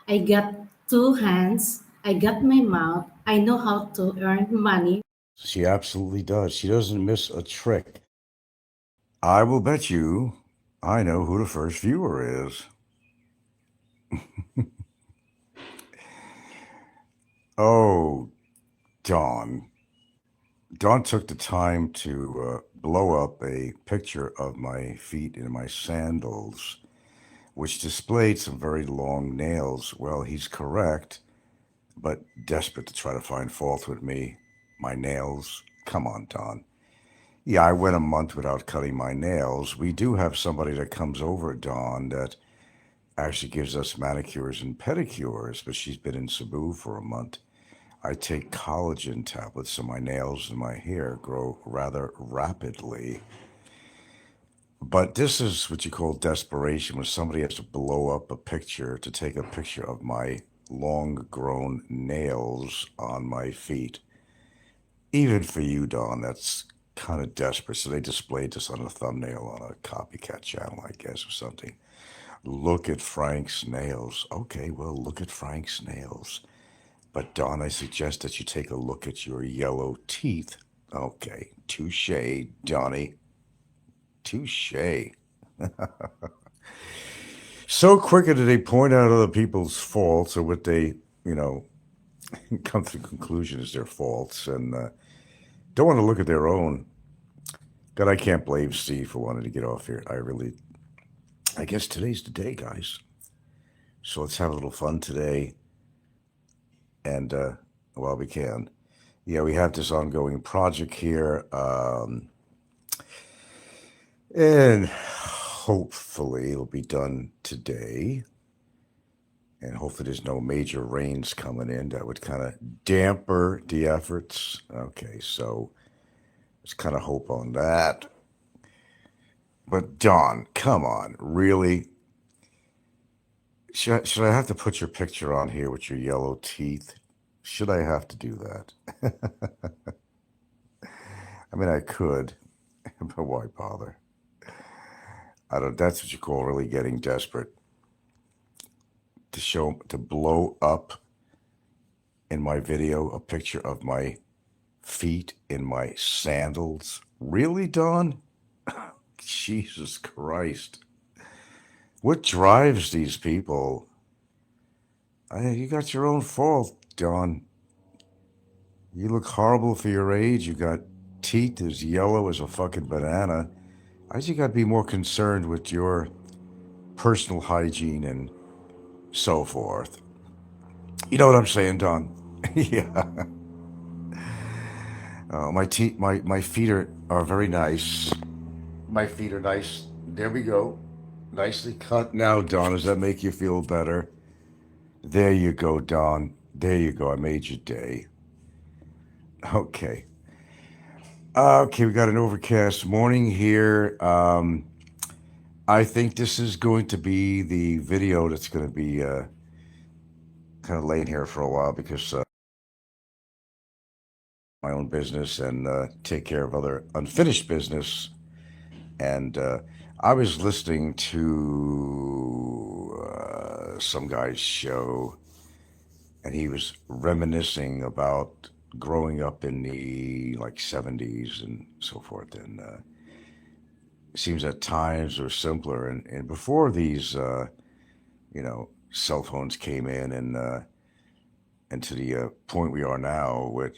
I got two hands, I got my mouth, I know how to earn money. She absolutely does. She doesn't miss a trick. I will bet you I know who the first viewer is. Oh, Dawn. Dawn took the time to blow up a picture of my feet in my sandals, which displayed some very long nails. Well, he's correct, but desperate to try to find fault with me. My nails? Come on, Dawn. Yeah, I went a month without cutting my nails. We do have somebody that comes over, Dawn, that actually gives us manicures and pedicures, but she's been in Cebu for a month. I take collagen tablets so my nails and my hair grow rather rapidly. But this is what you call desperation when somebody has to blow up a picture to take a picture of my long grown nails on my feet. Even for you, Dawn, that's kind of desperate. So they displayed this on a thumbnail on a copycat channel, I guess, or something. Look at Frank's nails. Okay, well, look at Frank's nails. But Dawn, I suggest that you take a look at your yellow teeth. Okay, touche, Donnie. Touche. So quicker do they point out other people's faults or what they, you know, come to the conclusion is their faults and don't want to look at their own. God, I can't blame Steve for wanting to get off here. I really, I guess today's the day, guys. So let's have a little fun today and while we can. Yeah, we have this ongoing project here. And hopefully it'll be done today. And hopefully there's no major rains coming in that would kind of damper the efforts. Okay, so let's kind of hope on that. But Dawn, come on, really? Should I have to put your picture on here with your yellow teeth? Should I have to do that? I mean, I could, but why bother? I don't. That's what you call really getting desperate to show to blow up in my video a picture of my feet in my sandals. Really, Dawn? Jesus Christ! What drives these people? You got your own fault, Dawn. You look horrible for your age. You got teeth as yellow as a fucking banana. I think you got to be more concerned with your personal hygiene and so forth. You know what I'm saying, Don? Yeah. My feet are very nice. My feet are nice. There we go. Nicely cut now, Don. Does that make you feel better? There you go, Don. There you go. I made your day. Okay. Okay, we got an overcast morning here. I think this is going to be the video that's going to be kind of laying here for a while because my own business and take care of other unfinished business. And I was listening to some guy's show, and he was reminiscing about growing up in the like 70s and so forth. And it seems that times were simpler. And before these, cell phones came in and to the point we are now with,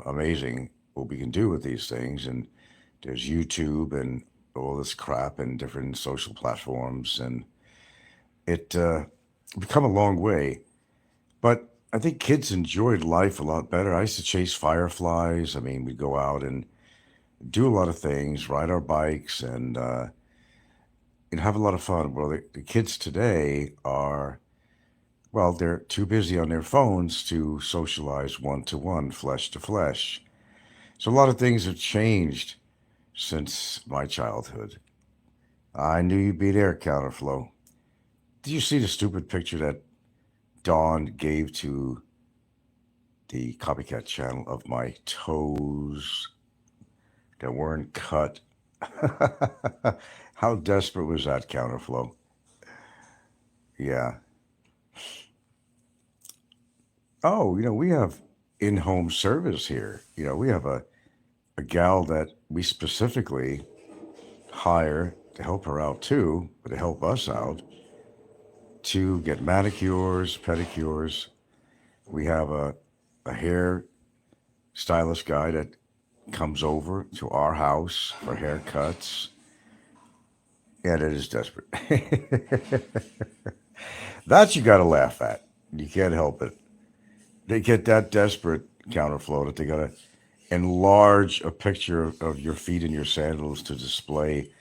amazing what we can do with these things. And there's YouTube and all this crap and different social platforms. And it become a long way. But I think kids enjoyed life a lot better. I used to chase fireflies. I mean, we'd go out and do a lot of things, ride our bikes, and have a lot of fun. Well, the kids today are, well, they're too busy on their phones to socialize one to one, flesh to flesh. So a lot of things have changed since my childhood. I knew you'd be there, Counterflow. Did you see the stupid picture that Dawn gave to the copycat channel of my toes that weren't cut? How desperate was that, Counterflow? Yeah. Oh, we have in-home service here. We have a gal that we specifically hire to help her out too, but to help us out to get manicures, pedicures. We have a hair stylist guy that comes over to our house for haircuts. Yeah, that is desperate. That you got to laugh at. You can't help it. They get that desperate, counterflow, that they got to enlarge a picture of your feet in your sandals to display,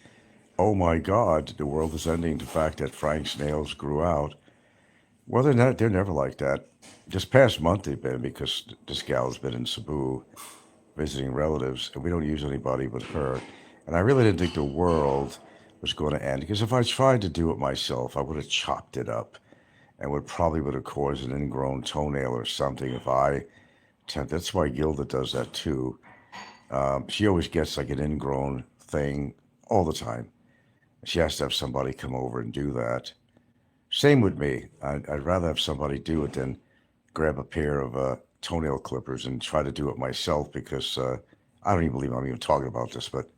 oh my God, the world is ending. The fact that Frank's nails grew out. Well, they're never like that. This past month they've been, because this gal's been in Cebu visiting relatives, and we don't use anybody but her. And I really didn't think the world was going to end, because if I tried to do it myself, I would have chopped it up and would have caused an ingrown toenail or something if I attempt. That's why Gilda does that too. She always gets like an ingrown thing all the time. She has to have somebody come over and do that. Same with me. I'd rather have somebody do it than grab a pair of toenail clippers and try to do it myself, because I don't even believe I'm even talking about this, but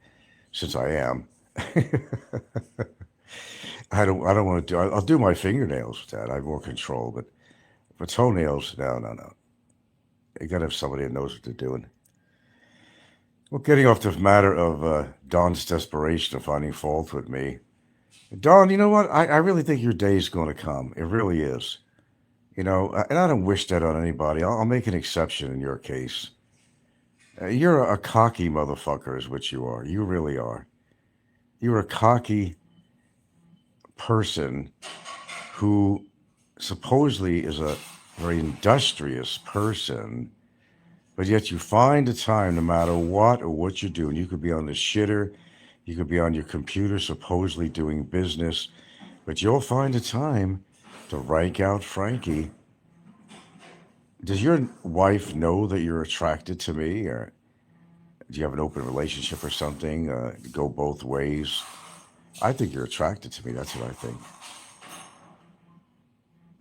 since I am, I don't want to do. I'll do my fingernails with that. I have more control, but for toenails, no, no, no. You got to have somebody that knows what they're doing. Well, getting off the matter of Don's desperation of finding fault with me, Don, you know what? I really think your day is going to come. It really is. And I don't wish that on anybody. I'll make an exception in your case. You're a cocky motherfucker, is what you are. You really are. You're a cocky person who supposedly is a very industrious person, but yet you find the time, no matter what or what you're doing. You could be on the shitter, you could be on your computer, supposedly doing business, but you'll find the time to rank out Frankie. Does your wife know that you're attracted to me, or do you have an open relationship or something? Go both ways. I think you're attracted to me. That's what I think.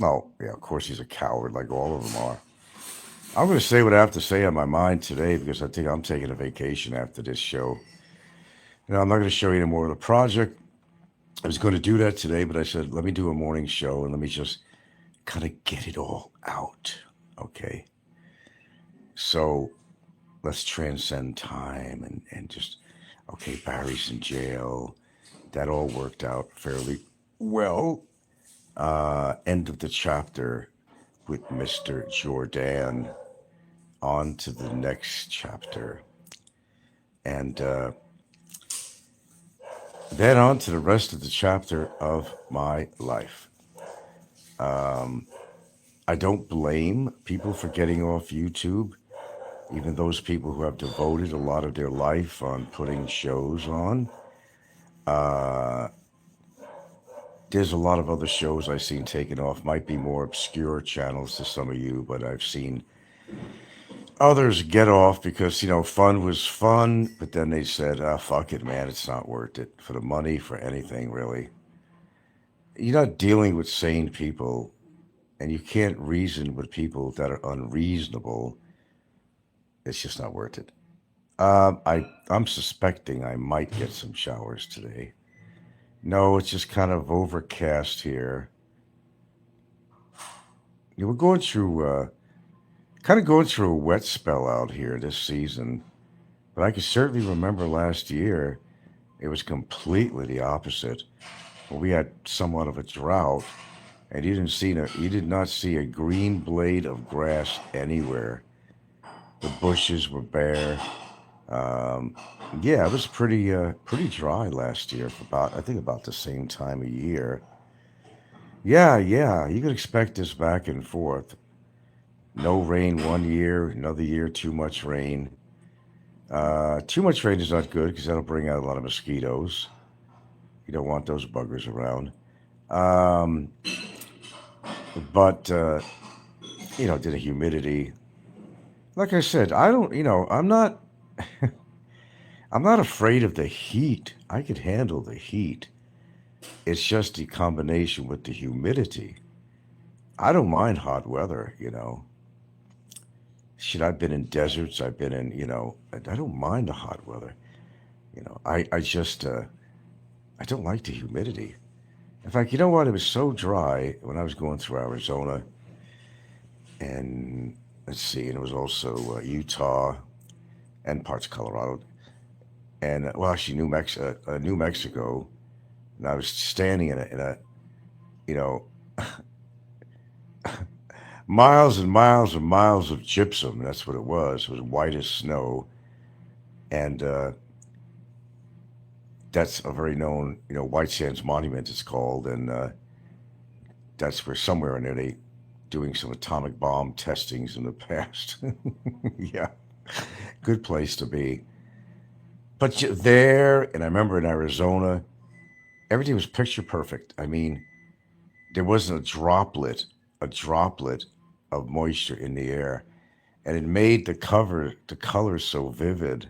Oh, yeah, of course he's a coward, like all of them are. I'm going to say what I have to say on my mind today, because I think I'm taking a vacation after this show. I'm not going to show you any more of the project. I was going to do that today, but I said, let me do a morning show and let me just kind of get it all out. Okay. So let's transcend time and just, okay, Barry's in jail. That all worked out fairly well. End of the chapter with Mr. Jordan. On to the next chapter. And then on to the rest of the chapter of my life. I don't blame people for getting off YouTube, even those people who have devoted a lot of their life on putting shows on. Uh, there's a lot of other shows I've seen taken off, might be more obscure channels to some of you, but I've seen others get off because, fun was fun, but then they said, fuck it, man, it's not worth it for the money, for anything, really. You're not dealing with sane people, and you can't reason with people that are unreasonable. It's just not worth it. I'm suspecting I might get some showers today. No, it's just kind of overcast here. We're kind of going through a wet spell out here this season, but I can certainly remember last year it was completely the opposite. Well, we had somewhat of a drought, and you did not see a green blade of grass anywhere. The bushes were bare. Um, yeah, it was pretty dry last year for I think about the same time of year. Yeah, yeah, you could expect this back and forth. No rain one year, another year too much rain. Too much rain is not good because that'll bring out a lot of mosquitoes. You don't want those buggers around. Um, but to the humidity. Like I said, I don't. I'm not afraid of the heat. I could handle the heat. It's just the combination with the humidity. I don't mind hot weather. shit, I've been in deserts. I've been in, I don't mind the hot weather. I just, I don't like the humidity. In fact, you know what? It was so dry when I was going through Arizona and let's see, and it was also Utah and parts of Colorado and well, actually New Mexico. And I was standing in a you know, miles and miles and miles of gypsum. That's what it was. It was white as snow, and that's a very known, White Sands Monument. It's called, and that's where somewhere in there they doing some atomic bomb testings in the past. Yeah, good place to be. But there, and I remember in Arizona, everything was picture perfect. I mean, there wasn't a droplet of moisture in the air, and it made the colors so vivid.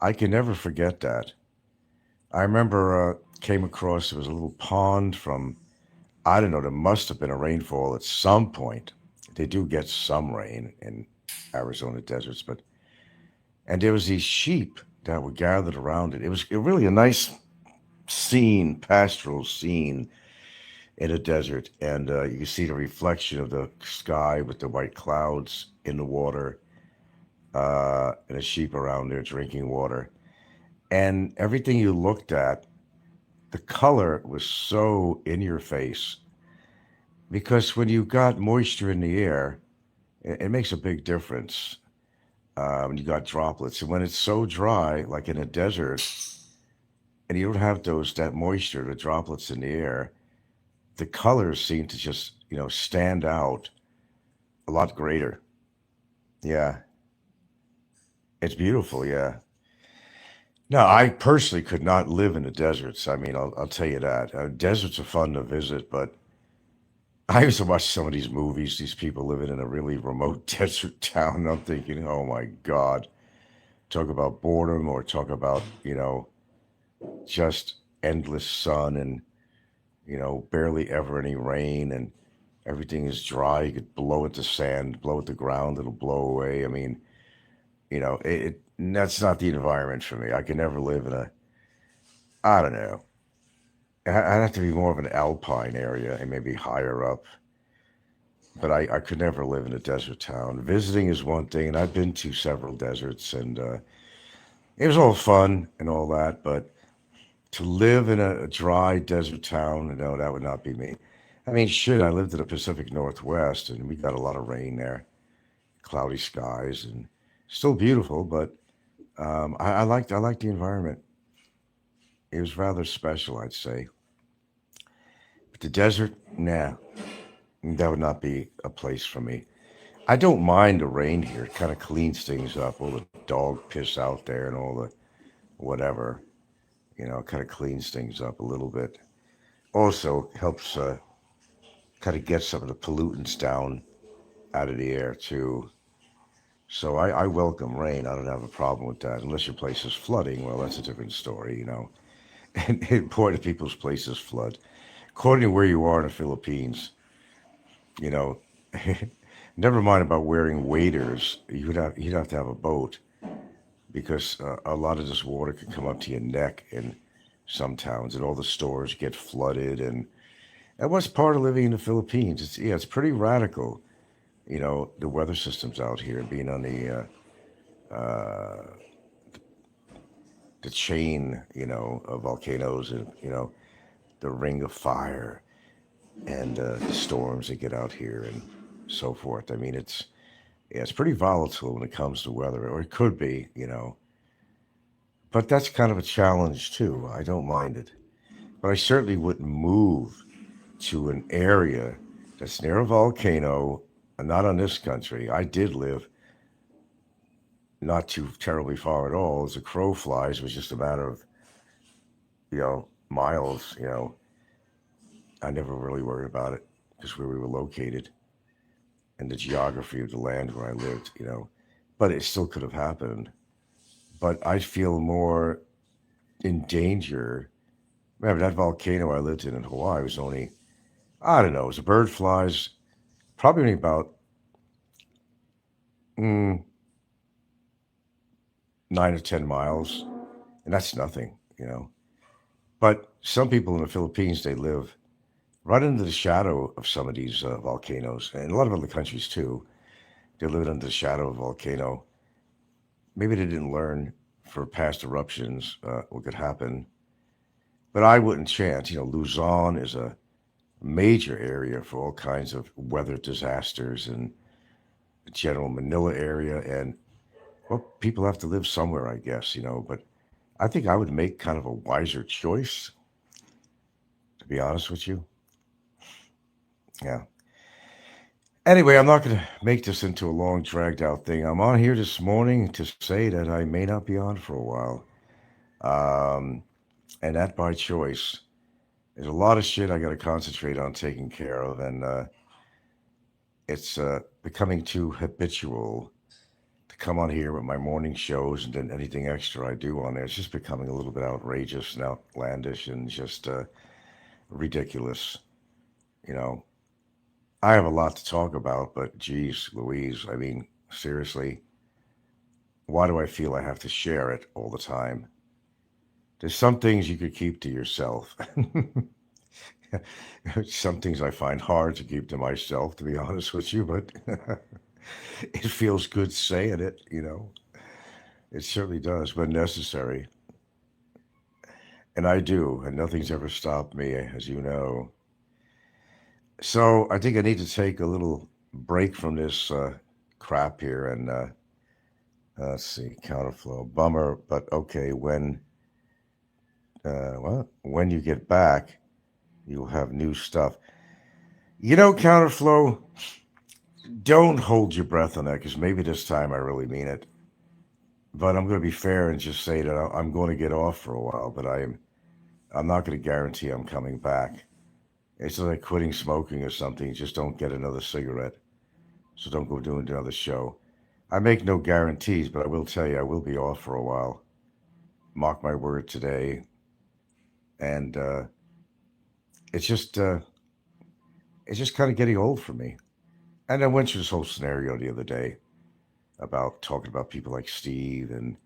I can never forget that. I remember came across there was a little pond from I don't know. There must have been a rainfall at some point. They do get some rain in Arizona deserts, but and there was these sheep that were gathered around it. It was really a nice scene, pastoral scene in a desert, and you see the reflection of the sky with the white clouds in the water, and the sheep around there drinking water, and everything you looked at, the color was so in your face because when you got moisture in the air, it makes a big difference when you got droplets, and when it's so dry, like in a desert, and you don't have that moisture, the droplets in the air, the colors seem to just stand out a lot greater. Yeah, it's beautiful. Yeah. No, I personally could not live in the deserts. I mean, I'll tell you that. Deserts are fun to visit, but I used to watch some of these movies, these people living in a really remote desert town, and I'm thinking, oh my God, talk about boredom or talk about, just endless sun and, barely ever any rain and everything is dry. You could blow it to sand, blow it to ground, it'll blow away. I mean, that's not the environment for me. I can never live in I don't know. I'd have to be more of an alpine area and maybe higher up. But I could never live in a desert town. Visiting is one thing, and I've been to several deserts, and it was all fun and all that. But to live in a dry desert town, no, that would not be me. I mean, shit, I lived in the Pacific Northwest, and we got a lot of rain there, cloudy skies, and still beautiful. But I liked the environment. It was rather special, I'd say. But the desert, nah, that would not be a place for me. I don't mind the rain here. It kind of cleans things up. All the dog piss out there and all the whatever, kind of cleans things up a little bit. Also helps kind of get some of the pollutants down out of the air too. So I welcome rain. I don't have a problem with that. Unless your place is flooding, well, that's a different story. And important people's places flood. According to where you are in the Philippines, you know, never mind about wearing waders. You'd have to have a boat because a lot of this water could come up to your neck in some towns, and all the stores get flooded. And what's part of living in the Philippines? It's pretty radical. The weather systems out here being on the chain, of volcanoes and the ring of fire and the storms that get out here and so forth. I mean, it's pretty volatile when it comes to weather, or it could be. But that's kind of a challenge too. I don't mind it, but I certainly wouldn't move to an area that's near a volcano. Not on this country. I did live not too terribly far at all. As a crow flies, it was just a matter of miles. I never really worried about it because where we were located and the geography of the land where I lived. But it still could have happened. But I feel more in danger. Remember that volcano I lived in Hawaii was only I don't know. It was a bird flies probably only about mm, 9 or 10 miles, and that's nothing, you know. But some people in the Philippines, they live right under the shadow of some of these volcanoes, and a lot of other countries too. They live under the shadow of a volcano. Maybe they didn't learn for past eruptions what could happen, but I wouldn't chance. Luzon is a major area for all kinds of weather disasters and the general Manila area, and well, people have to live somewhere, I guess. But I think I would make kind of a wiser choice, to be honest with you. Yeah. Anyway, I'm not going to make this into a long, dragged out thing. I'm on here this morning to say that I may not be on for a while. Um, and that by choice. There's a lot of shit I got to concentrate on taking care of, and it's becoming too habitual to come on here with my morning shows and then anything extra I do on there. It's just becoming a little bit outrageous and outlandish and just ridiculous. You know, I have a lot to talk about, but geez, Louise, I mean, seriously, why do I feel I have to share it all the time? There's some things you could keep to yourself. Some things I find hard to keep to myself, to be honest with you, but it feels good saying it. It certainly does, but necessary. And I do, and nothing's ever stopped me, as you know. So I think I need to take a little break from this crap here and let's see, counterflow. Bummer, but okay, when you get back, you'll have new stuff. Counterflow, don't hold your breath on that because maybe this time I really mean it. But I'm going to be fair and just say that I'm going to get off for a while, but I'm not going to guarantee I'm coming back. It's like quitting smoking or something. Just don't get another cigarette. So don't go doing another show. I make no guarantees, but I will tell you I will be off for a while. Mark my word today. And it's just it's just kind of getting old for me. And I went through this whole scenario the other day about talking about people like Steve and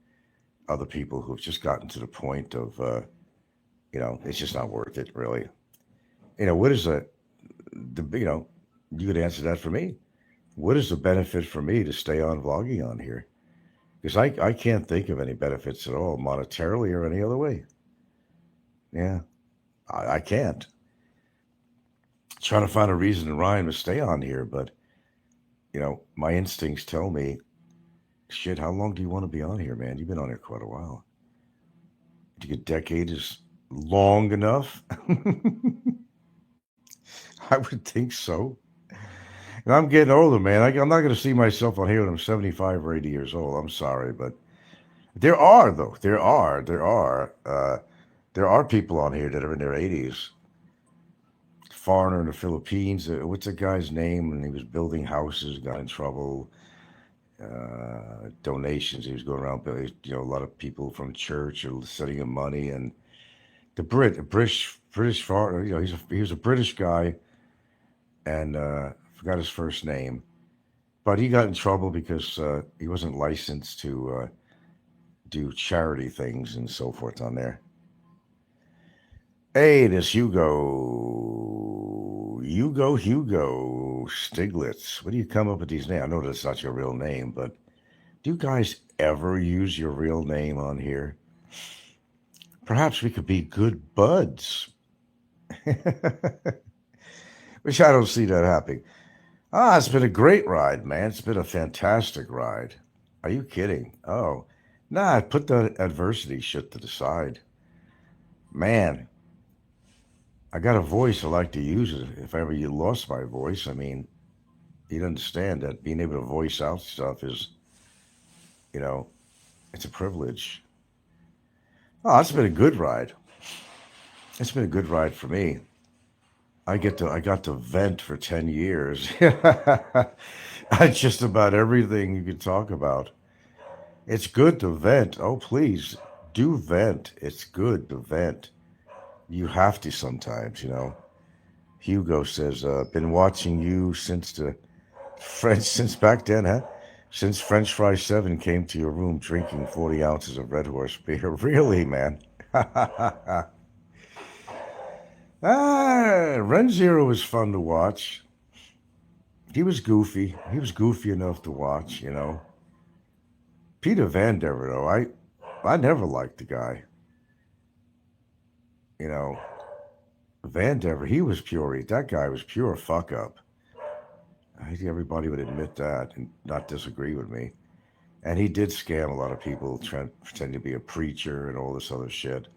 other people who've just gotten to the point of, it's just not worth it, really. What is you could answer that for me. What is the benefit for me to stay on vlogging on here? Because I can't think of any benefits at all, monetarily or any other way. Yeah, I can't. Trying to find a reason to rhyme to stay on here, but, my instincts tell me, shit, how long do you want to be on here, man? You've been on here quite a while. Do you think a decade is long enough? I would think so. And I'm getting older, man. I'm not going to see myself on here when I'm 75 or 80 years old. I'm sorry, but there are though. There are people on here that are in their 80s. Foreigner in the Philippines. What's the guy's name? And he was building houses, got in trouble. Donations. He was going around. A lot of people from church are sending him money, and the British foreigner. He was a British guy, and forgot his first name. But he got in trouble because he wasn't licensed to do charity things and so forth on there. Hey, this Hugo Stiglitz. What do you come up with these names? I know that's not your real name, but do you guys ever use your real name on here? Perhaps we could be good buds. Which I don't see that happening. It's been a great ride, man. It's been a fantastic ride. Are you kidding? Oh, nah, put the adversity shit to the side. Man, I got a voice. I like to use it. If ever you lost my voice, I mean, you'd understand that being able to voice out stuff is, you know, it's a privilege. Oh, it's been a good ride. It's been a good ride for me. I got to vent for 10 years. Just about everything you can talk about. It's good to vent. Oh, please do vent. It's good to vent. You have to sometimes. Hugo says, been watching you since the French, since back then, huh? Since French Fry 7 came to your room drinking 40 ounces of Red Horse beer. Really, man? Ren Zero was fun to watch. He was goofy. He was goofy enough to watch, you know. Peter Van Dever, though, I never liked the guy. You know, Van Dever, he was pure. That guy was pure fuck up. I think everybody would admit that and not disagree with me. And he did scam a lot of people, pretending to be a preacher and all this other shit.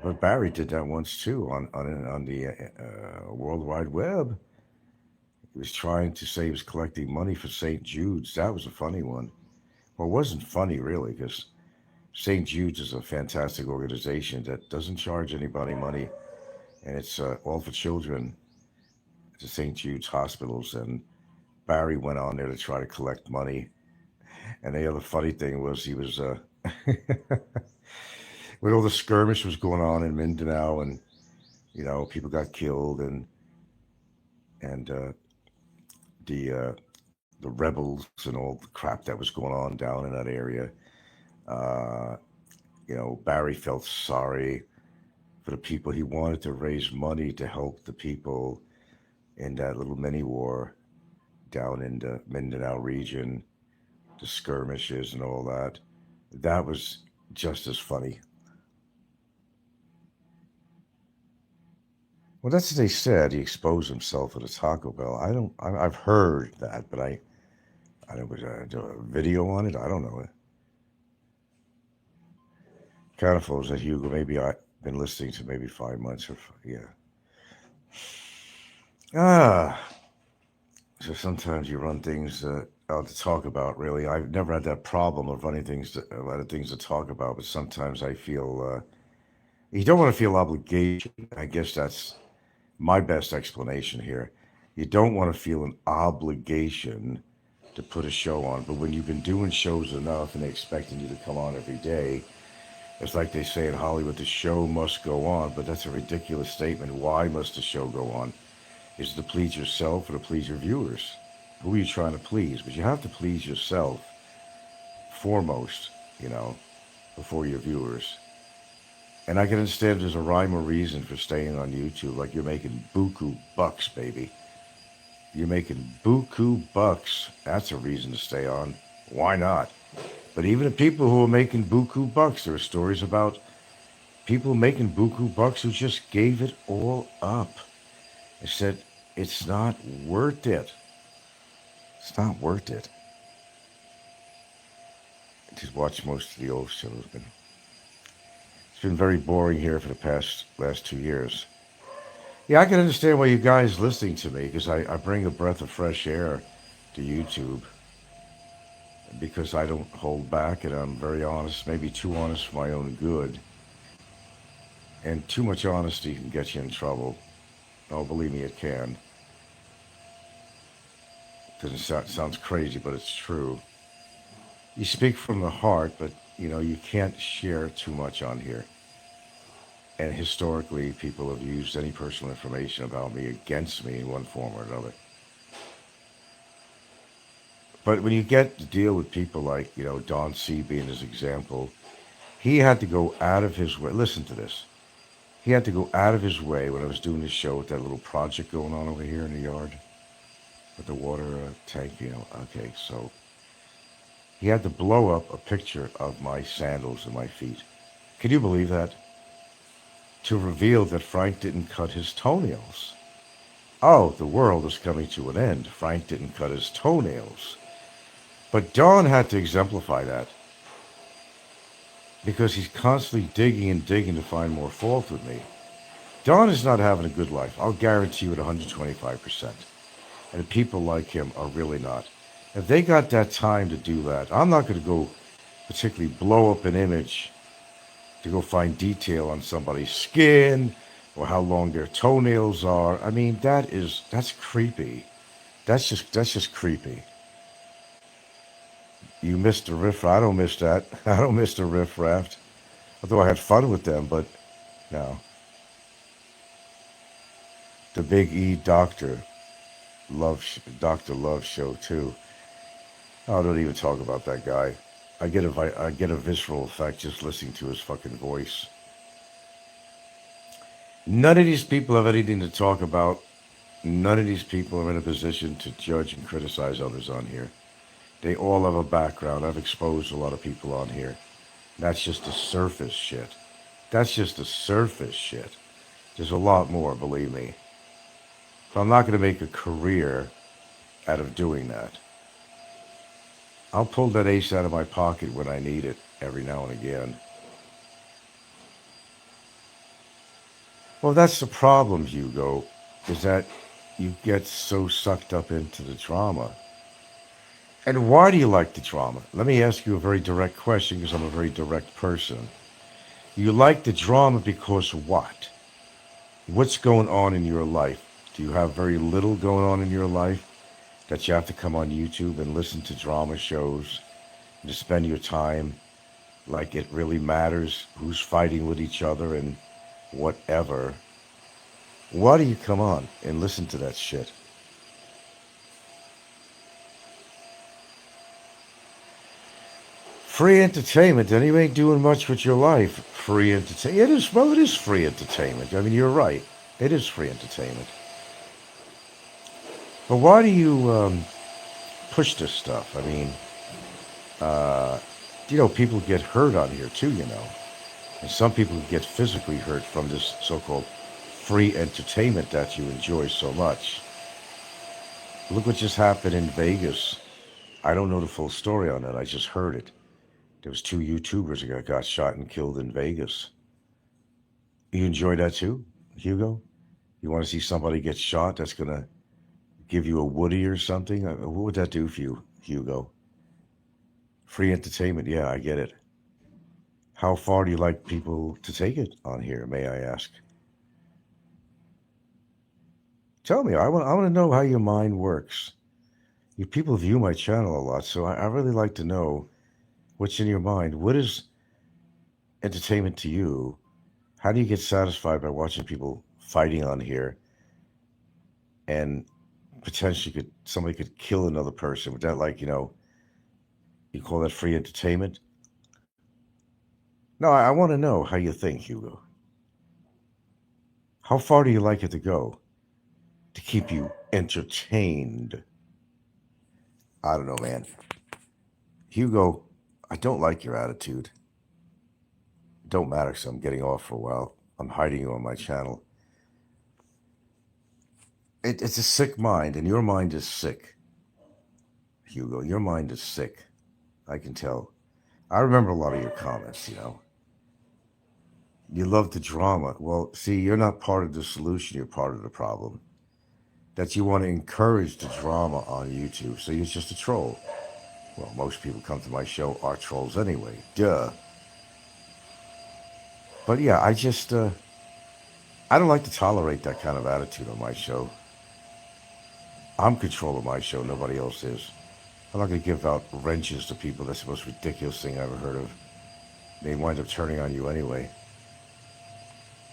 But Barry did that once too on the World Wide Web. He was trying to say he was collecting money for St. Jude's. That was a funny one. Well, it wasn't funny really because St. Jude's is a fantastic organization that doesn't charge anybody money, and it's all for children. To St. Jude's hospitals, and Barry went on there to try to collect money. And the other funny thing was he was when all the skirmish was going on in Mindanao, and people got killed, and the the rebels and all the crap that was going on down in that area. Uh, Barry felt sorry for the people. He wanted to raise money to help the people in that little mini war down in the Mindanao region, the skirmishes and all that. That was just as funny. Well, that's what they said. He exposed himself at a Taco Bell. I don't. I've heard that, but I don't. Was do a video on it? I don't know. Kind of flows that Hugo. Maybe I've been listening to maybe 5 months or yeah. Ah, so sometimes you run things out to talk about. Really, I've never had that problem of running a lot of things to talk about. But sometimes I feel you don't want to feel obligation. I guess that's my best explanation here. You don't want to feel an obligation to put a show on, but when you've been doing shows enough and they're expecting you to come on every day, it's like they say in Hollywood, the show must go on, but that's a ridiculous statement. Why must the show go on? Is it to please yourself or to please your viewers? Who are you trying to please? But you have to please yourself foremost, you know, before your viewers. And I can understand there's a rhyme or reason for staying on YouTube, like you're making buku bucks, baby. You're making buku bucks. That's a reason to stay on. Why not? But even the people who are making buku bucks, there are stories about people making buku bucks who just gave it all up. They said, it's not worth it. It's not worth it. I just watch most of the old shows. It's been very boring here for the last 2 years. Yeah, I can understand why you guys listening to me because I bring a breath of fresh air to YouTube because I don't hold back and I'm very honest, maybe too honest for my own good. And too much honesty can get you in trouble. Oh, believe me, it can. Because sounds crazy, but it's true. You speak from the heart, but you can't share too much on here. And historically, people have used any personal information about me against me in one form or another. But when you get to deal with people like, Don C being his example, he had to go out of his way. Listen to this. He had to go out of his way when I was doing this show with that little project going on over here in the yard with the water tank. Okay, so he had to blow up a picture of my sandals and my feet. Can you believe that? To reveal that Frank didn't cut his toenails. Oh, the world is coming to an end. Frank didn't cut his toenails. But Don had to exemplify that because he's constantly digging and digging to find more fault with me. Don is not having a good life. I'll guarantee you at 125%. And people like him are really not. If they got that time to do that, I'm not going to go particularly blow up an image to go find detail on somebody's skin or how long their toenails are. I mean, that's creepy. That's just creepy. You missed the riff. I don't miss that. I don't miss the riff raft. Although I had fun with them, but no. The Big E Doctor Love Show too. Oh, don't even talk about that guy. I get a visceral effect just listening to his fucking voice. None of these people have anything to talk about. None of these people are in a position to judge and criticize others on here. They all have a background. I've exposed a lot of people on here. That's just the surface shit. That's just the surface shit. There's a lot more, believe me. But I'm not going to make a career out of doing that. I'll pull that ace out of my pocket when I need it every now and again. Well, that's the problem, Hugo, is that you get so sucked up into the drama. And why do you like the drama? Let me ask you a very direct question because I'm a very direct person. You like the drama because what? What's going on in your life? Do you have very little going on in your life that you have to come on YouTube and listen to drama shows and to spend your time like it really matters who's fighting with each other and whatever? Why do you come on and listen to that shit? Free entertainment, and you ain't doing much with your life. Free entertainment. It is, well, it is free entertainment. I mean, you're right. It is free entertainment. But why do you push this stuff? I mean, uh, people get hurt on here too, And some people get physically hurt from this so-called free entertainment that you enjoy so much. Look what just happened in Vegas. I don't know the full story on it. I just heard it. There was two YouTubers that got shot and killed in Vegas. You enjoy that too, Hugo? You want to see somebody get shot that's going to give you a Woody or something? What would that do for you, Hugo? Free entertainment, yeah, I get it. How far do you like people to take it on here, may I ask? Tell me, I want to know how your mind works. You people view my channel a lot, so I really like to know what's in your mind. What is entertainment to you? How do you get satisfied by watching people fighting on here and potentially somebody could kill another person? Would that you call that free entertainment? No, I want to know how you think, Hugo. How far do you like it to go to keep you entertained? I don't know, man. Hugo, I don't like your attitude. It don't matter because I'm getting off for a while. I'm hiding you on my channel. It's a sick mind, and your mind is sick, Hugo. Your mind is sick. I can tell. I remember a lot of your comments. You love the drama. Well, see, you're not part of the solution, you're part of the problem. That you want to encourage the drama on YouTube, so you're just a troll. Well, most people come to my show are trolls anyway. Duh. But yeah, I don't like to tolerate that kind of attitude on my show. I'm controlling my show, nobody else is. I'm not going to give out wrenches to people. That's the most ridiculous thing I ever heard of. They wind up turning on you anyway.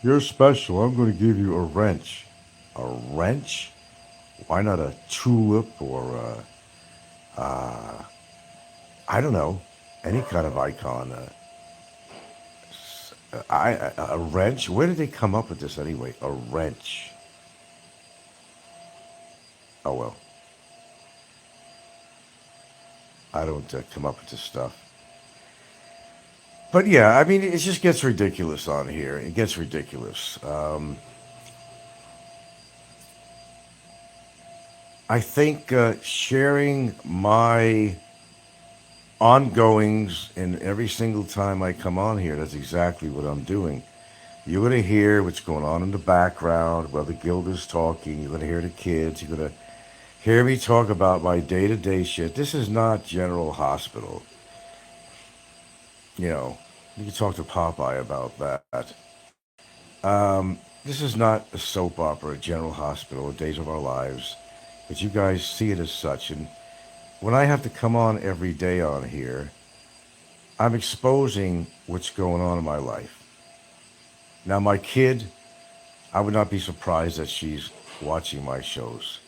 You're special. I'm going to give you a wrench. A wrench? Why not a tulip or I don't know, any kind of icon? A wrench? Where did they come up with this anyway? A wrench. Oh well, I don't come up with this stuff. But yeah, I mean, it just gets ridiculous on here. It gets ridiculous. I think sharing my ongoings in every single time I come on here, that's exactly what I'm doing. You're going to hear what's going on in the background, while the guild is talking. You're going to hear the kids. You're going to hear me talk about my day-to-day shit. This is not General Hospital. You know, you can talk to Popeye about that. This is not a soap opera, General Hospital, or Days of Our Lives, but you guys see it as such. And when I have to come on every day on here, I'm exposing what's going on in my life. Now, my kid, I would not be surprised that she's watching my shows.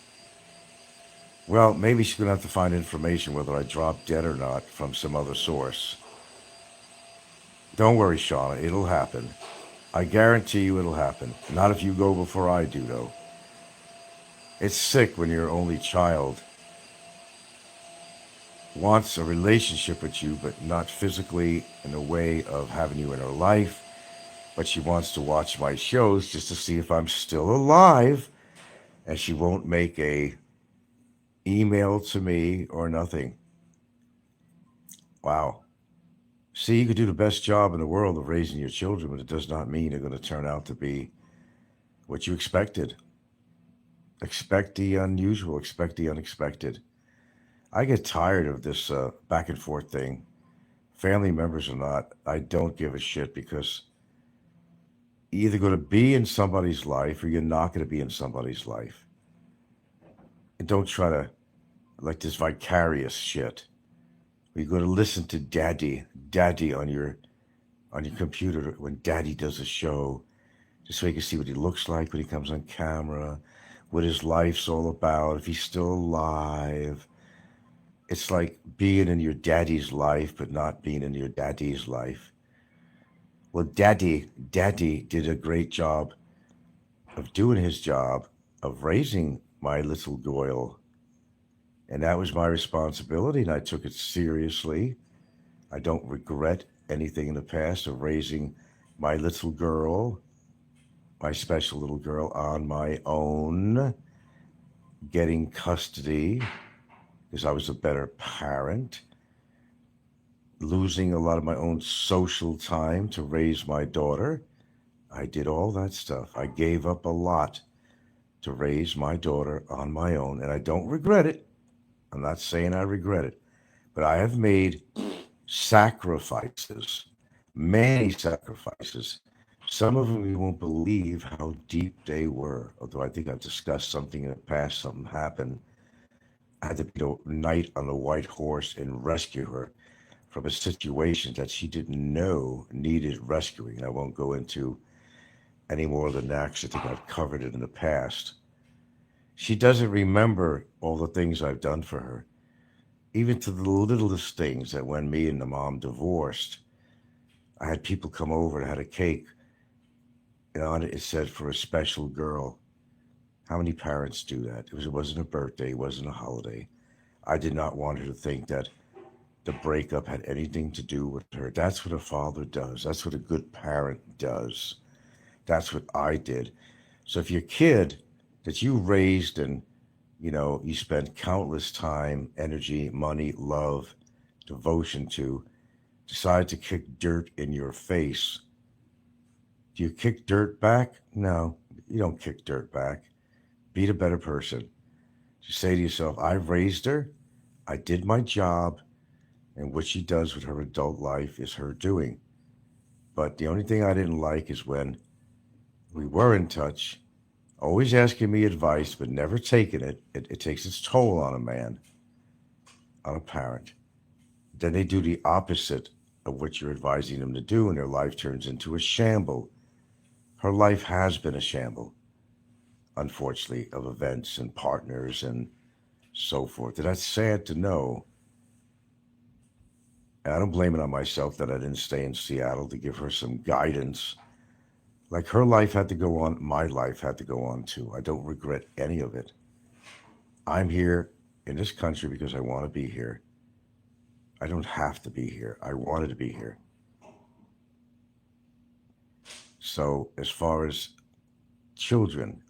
Well, maybe she's going to have to find information whether I drop dead or not from some other source. Don't worry, Shauna, it'll happen. I guarantee you it'll happen. Not if you go before I do, though. It's sick when your only child wants a relationship with you, but not physically in a way of having you in her life. But she wants to watch my shows just to see if I'm still alive, and she won't make a email to me or nothing. Wow. See, you could do the best job in the world of raising your children, but it does not mean they're going to turn out to be what you expected. Expect the unusual, expect the unexpected. I get tired of this back and forth thing. Family members or not, I don't give a shit because you're either going to be in somebody's life or you're not going to be in somebody's life. And don't try to like this vicarious shit. You're going to listen to daddy on your computer when daddy does a show, just so you can see what he looks like when he comes on camera, what his life's all about, if he's still alive. It's like being in your daddy's life, but not being in your daddy's life. Well, daddy did a great job of doing his job of raising my little girl. And that was my responsibility, and I took it seriously. I don't regret anything in the past of raising my little girl, my special little girl, on my own, getting custody because I was a better parent, losing a lot of my own social time to raise my daughter. I did all that stuff. I gave up a lot to raise my daughter on my own, and I don't regret it. I'm not saying I regret it, but I have made sacrifices, many sacrifices. Some of them you won't believe how deep they were. Although I think I've discussed something in the past, something happened. I had to be the knight on the white horse and rescue her from a situation that she didn't know needed rescuing. I won't go into any more than that because I think I've covered it in the past. She doesn't remember all the things I've done for her, even to the littlest things that when me and the mom divorced, I had people come over and had a cake, and on it it said for a special girl. How many parents do that? It wasn't a birthday, it wasn't a holiday. I did not want her to think that the breakup had anything to do with her. That's what a father does. That's what a good parent does. That's what I did. So if your kid that you raised and you spent countless time, energy, money, love, devotion to, decide to kick dirt in your face, do you kick dirt back? No, you don't kick dirt back. Be the better person. Just say to yourself, I've raised her, I did my job, and what she does with her adult life is her doing. But the only thing I didn't like is when we were in touch, always asking me advice, but never taking it. It takes its toll on a man, on a parent. Then they do the opposite of what you're advising them to do, and their life turns into a shamble. Her life has been a shamble, unfortunately, of events and partners and so forth. And that's sad to know. And I don't blame it on myself that I didn't stay in Seattle to give her some guidance. Like her life had to go on, my life had to go on too. I don't regret any of it. I'm here in this country because I want to be here. I don't have to be here. I wanted to be here. So, as far as children,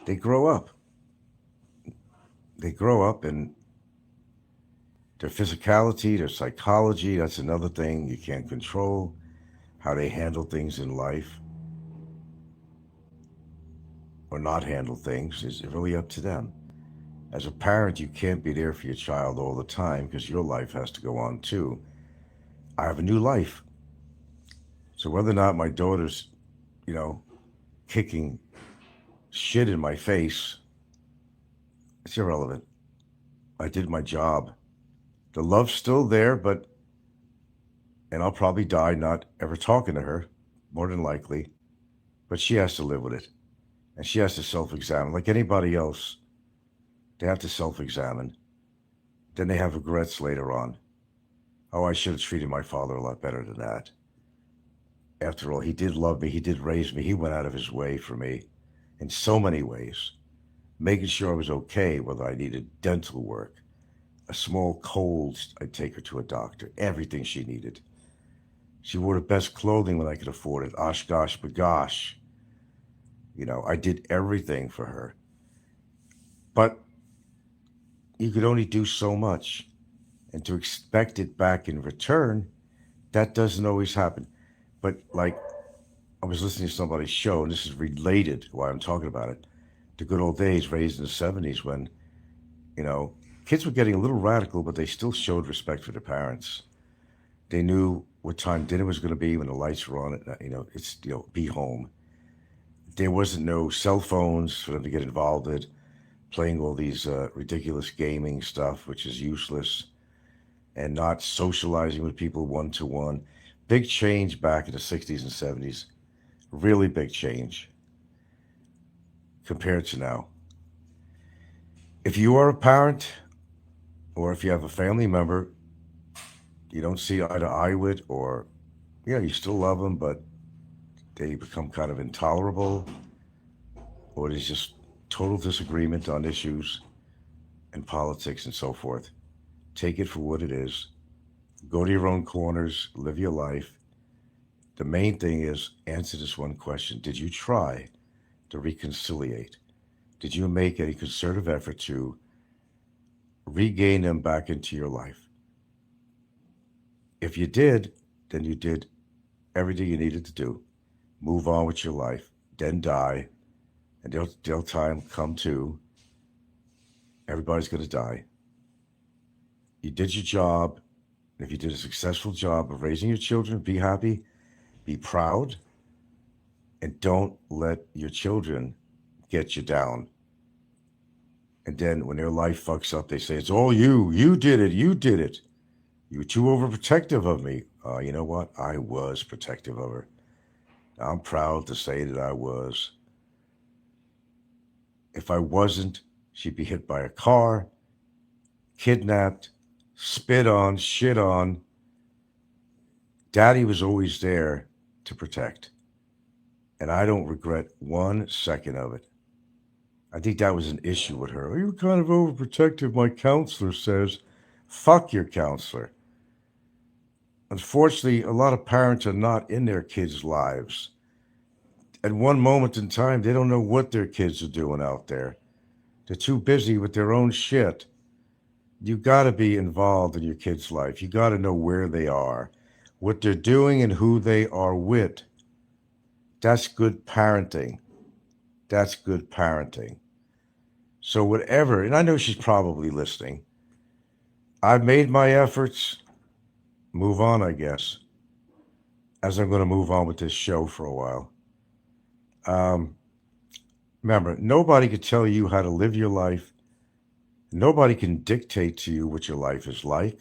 they grow up. They grow up and their physicality, their psychology, that's another thing you can't control. How they handle things in life or not handle things is really up to them. As a parent, you can't be there for your child all the time because your life has to go on too. I have a new life. So whether or not my daughter's, you know, kicking shit in my face, it's irrelevant. I did my job. The love's still there, and I'll probably die not ever talking to her, more than likely. But she has to live with it. And she has to self examine like anybody else. They have to self examine. Then they have regrets later on. Oh, I should have treated my father a lot better than that. After all, he did love me. He did raise me. He went out of his way for me in so many ways, making sure I was okay, whether I needed dental work, a small cold, I'd take her to a doctor, everything she needed. She wore the best clothing when I could afford it. Osh gosh bagosh. I did everything for her. But you could only do so much. And to expect it back in return, that doesn't always happen. But like I was listening to somebody's show, and this is related why I'm talking about it. The good old days raised in the 70s when, you know, kids were getting a little radical, but they still showed respect for their parents. They knew what time dinner was going to be when the lights were on. Be home. There wasn't no cell phones for them to get involved in, playing all these ridiculous gaming stuff, which is useless, and not socializing with people one to one. Big change back in the 60s and 70s. Really big change compared to now. If you are a parent or if you have a family member you don't see eye to eye with, or yeah, you still love them, but they become kind of intolerable, or there's just total disagreement on issues and politics and so forth, take it for what it is. Go to your own corners, live your life. The main thing is answer this one question: did you try to reconciliate? Did you make any concerted effort to regain them back into your life? If you did, then you did everything you needed to do. Move on with your life, then die, and there'll time come to everybody's going to die. You did your job. If you did a successful job of raising your children, be happy, be proud, and don't let your children get you down. And then when their life fucks up, they say, it's all you. You did it. You did it. You were too overprotective of me. You know what? I was protective of her. I'm proud to say that I was. If I wasn't, she'd be hit by a car, kidnapped, spit on, shit on. Daddy was always there to protect. And I don't regret 1 second of it. I think that was an issue with her. You're kind of overprotective, my counselor says. Fuck your counselor. Unfortunately, a lot of parents are not in their kids' lives. At one moment in time, they don't know what their kids are doing out there. They're too busy with their own shit. You got to be involved in your kid's life. You got to know where they are, what they're doing, and who they are with. That's good parenting. That's good parenting. So, whatever, and I know she's probably listening, I've made my efforts. Move on, I guess, as I'm going to move on with this show for a while. Um, Remember, nobody can tell you how to live your life. Nobody can dictate to you what your life is like,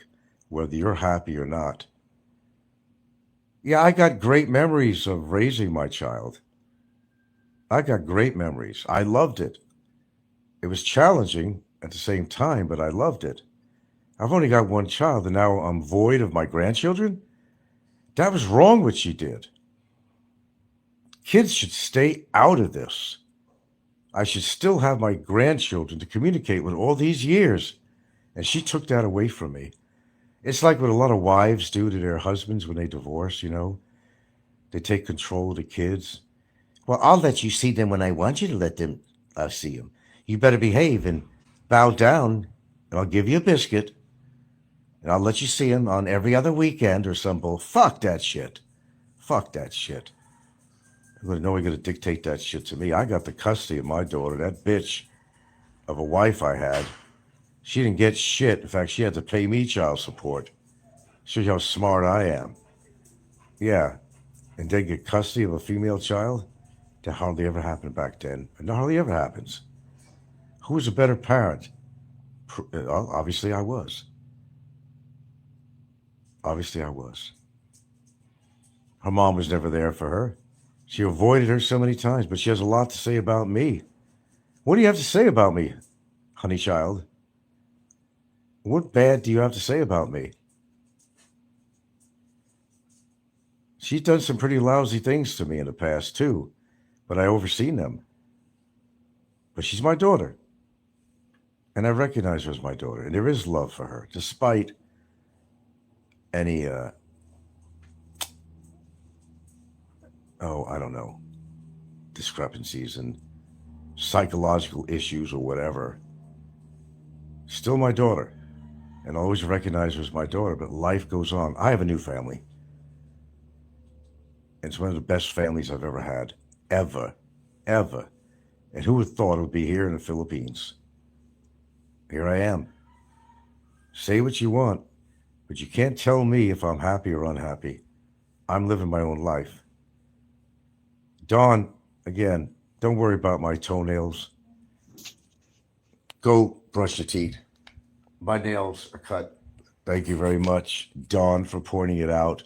whether you're happy or not. Yeah, I got great memories of raising my child. I got great memories. I loved it. It was challenging at the same time, but I loved it. I've only got one child, and now I'm void of my grandchildren? That was wrong what she did. Kids should stay out of this. I should still have my grandchildren to communicate with all these years. And she took that away from me. It's like what a lot of wives do to their husbands when they divorce. They take control of the kids. Well, I'll let you see them when I want you to let them see them. You better behave and bow down, and I'll give you a biscuit, and I'll let you see them on every other weekend or some bull. Fuck that shit. Fuck that shit. Nobody going to dictate that shit to me. I got the custody of my daughter. That bitch of a wife I had, she didn't get shit. In fact, she had to pay me child support. Shows you how smart I am. Yeah. And then get custody of a female child? That hardly ever happened back then. It hardly ever happens. Who was a better parent? Obviously, I was. Obviously, I was. Her mom was never there for her. She avoided her so many times, but she has a lot to say about me. What do you have to say about me? Honey child, what bad do you have to say about me? She's done some pretty lousy things to me in the past, too, but I overseen them. But she's my daughter, and I recognize her as my daughter, and there is love for her, despite any, I don't know, discrepancies and psychological issues or whatever. Still my daughter, and I always recognize her as my daughter, but life goes on. I have a new family. It's one of the best families I've ever had. Ever. Ever. And who would have thought it would be here in the Philippines? Here I am. Say what you want, but you can't tell me if I'm happy or unhappy. I'm living my own life. Dawn, again, don't worry about my toenails. Go brush your teeth. My nails are cut. Thank you very much, Dawn, for pointing it out.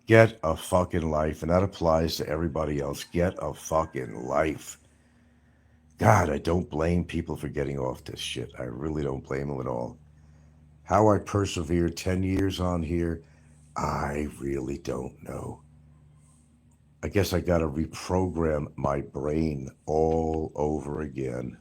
Get a fucking life, and that applies to everybody else. Get a fucking life. God, I don't blame people for getting off this shit. I really don't blame them at all. How I persevered 10 years on here, I really don't know. I guess I gotta reprogram my brain all over again.